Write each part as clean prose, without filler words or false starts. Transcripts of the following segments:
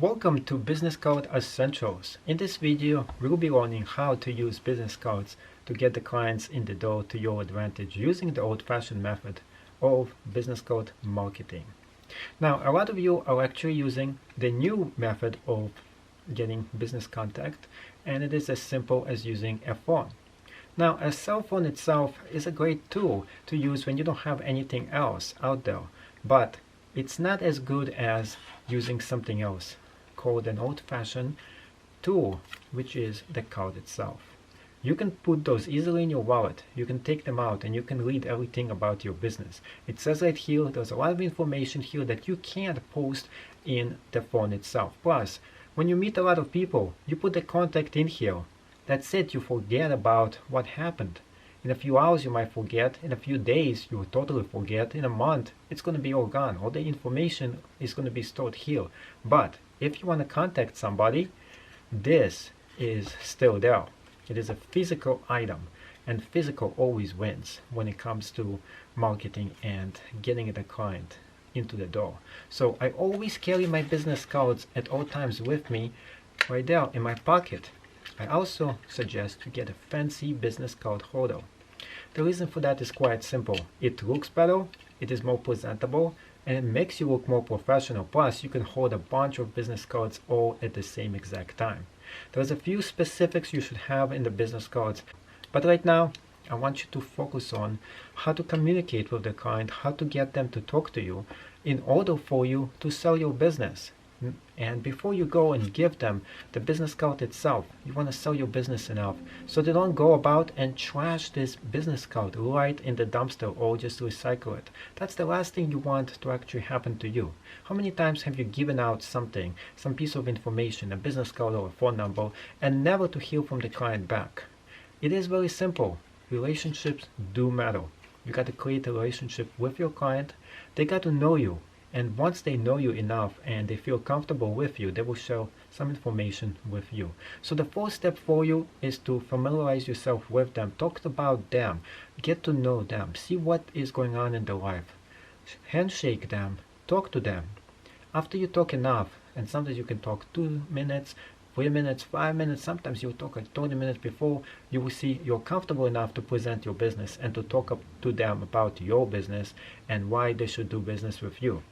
Welcome to Business Card Essentials. In this video, we'll be learning how to use business cards to get the clients in the door to your advantage using the old-fashioned method of business card marketing. Now, a lot of you are actually using the new method of getting business contact, and it is as simple as using a phone. Now, a cell phone itself is a great tool to use when you don't have anything else out there, but it's not as good as using something else called an old-fashioned tool, which is the card itself. You can put those easily in your wallet, you can take them out, and you can read everything about your business. It says right here, there's a lot of information here that you can't post in the phone itself. Plus, when you meet a lot of people, you put the contact in here. That's it, you forget about what happened. In a few hours you might forget, in a few days you will totally forget, in a month it's going to be all gone. All the information is going to be stored here. But if you want to contact somebody, this is still there. It is a physical item, and physical always wins when it comes to marketing and getting the client into the door. So I always carry my business cards at all times with me, right there in my pocket. I also suggest to get a fancy business card holder. The reason for that is quite simple. It looks better, it is more presentable, and it makes you look more professional. Plus, you can hold a bunch of business cards all at the same exact time. There's a few specifics you should have in the business cards, but right now I want you to focus on how to communicate with the client, how to get them to talk to you in order for you to sell your business. And before you go and give them the business card itself, you want to sell your business enough so they don't go about and trash this business card right in the dumpster or just recycle it. That's the last thing you want to actually happen to you. How many times have you given out something, some piece of information, a business card or a phone number, and never to hear from the client back? It is very simple. Relationships do matter. You got to create a relationship with your client. They got to know you. And once they know you enough and they feel comfortable with you, they will share some information with you. So the first step for you is to familiarize yourself with them, talk about them, get to know them, see what is going on in their life, handshake them, talk to them. After you talk enough, and sometimes you can talk 2 minutes, 3 minutes, 5 minutes, sometimes you'll talk like 20 minutes before you will see you're comfortable enough to present your business and to talk to them about your business and why they should do business with you.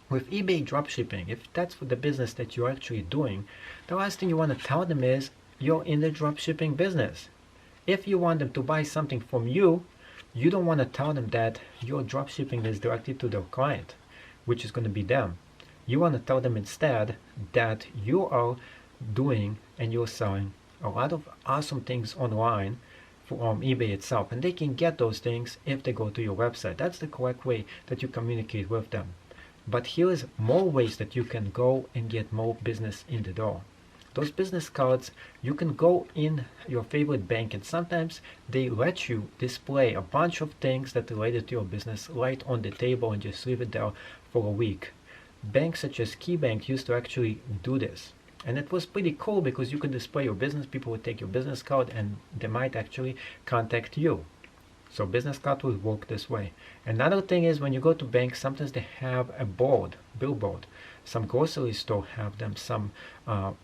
With eBay dropshipping, if that's for the business that you're actually doing, the last thing you want to tell them is you're in the dropshipping business. If you want them to buy something from you, you don't want to tell them that your dropshipping is directed to their client, which is going to be them. You want to tell them instead that you are doing and you're selling a lot of awesome things online from eBay itself, and they can get those things if they go to your website. That's the correct way that you communicate with them. But here is more ways that you can go and get more business in the door. Those business cards, you can go in your favorite bank, and sometimes they let you display a bunch of things that related to your business right on the table and just leave it there for a week. Banks such as KeyBank used to actually do this. And it was pretty cool because you could display your business, people would take your business card and they might actually contact you. So business card will work this way. Another thing is when you go to banks, sometimes they have a billboard. Some grocery store have them, some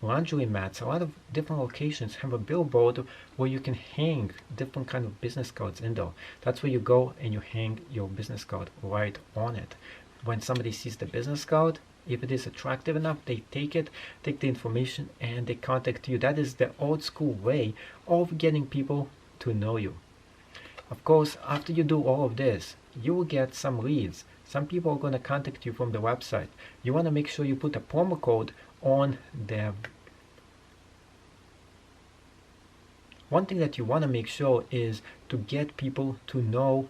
laundry mats, a lot of different locations have a billboard where you can hang different kind of business cards in there. That's where you go and you hang your business card right on it. When somebody sees the business card, if it is attractive enough, they take it, take the information, and they contact you. That is the old school way of getting people to know you. Of course, after you do all of this, you will get some leads. Some people are going to contact you from the website. You want to make sure you put a promo code on them. One thing that you want to make sure is to get people to know.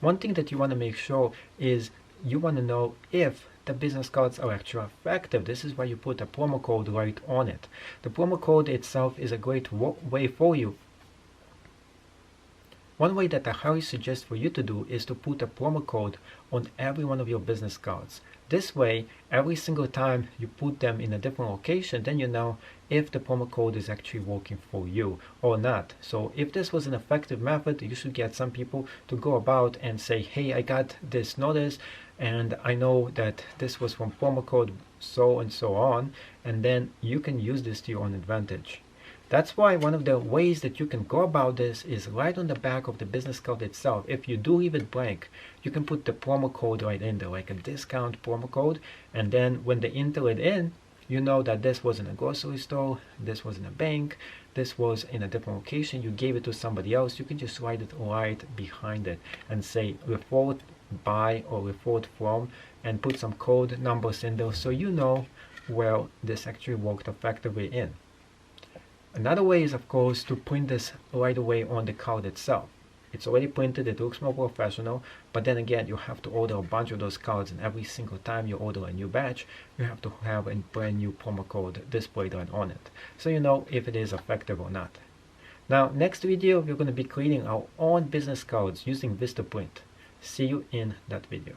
One thing that you want to make sure is you want to know if the business cards are actually effective. This is why you put a promo code right on it. The promo code itself is a great way for you. One way that I highly suggest for you to do is to put a promo code on every one of your business cards. This way, every single time you put them in a different location, then you know if the promo code is actually working for you or not. So if this was an effective method, you should get some people to go about and say, hey, I got this notice and I know that this was from promo code so and so on, and then you can use this to your own advantage. That's why one of the ways that you can go about this is right on the back of the business card itself. If you do leave it blank, you can put the promo code right in there, like a discount promo code, and then when they enter it in, you know that this was in a grocery store, this was in a bank, this was in a different location, you gave it to somebody else. You can just write it right behind it and say referred by or referred from, and put some code numbers in there so you know where this actually worked effectively in. Another way is, of course, to print this right away on the card itself. It's already printed, it looks more professional, but then again, you have to order a bunch of those cards, and every single time you order a new batch, you have to have a brand new promo code displayed right on it, so you know if it is effective or not. Now, next video, we're going to be creating our own business cards using Vistaprint. See you in that video.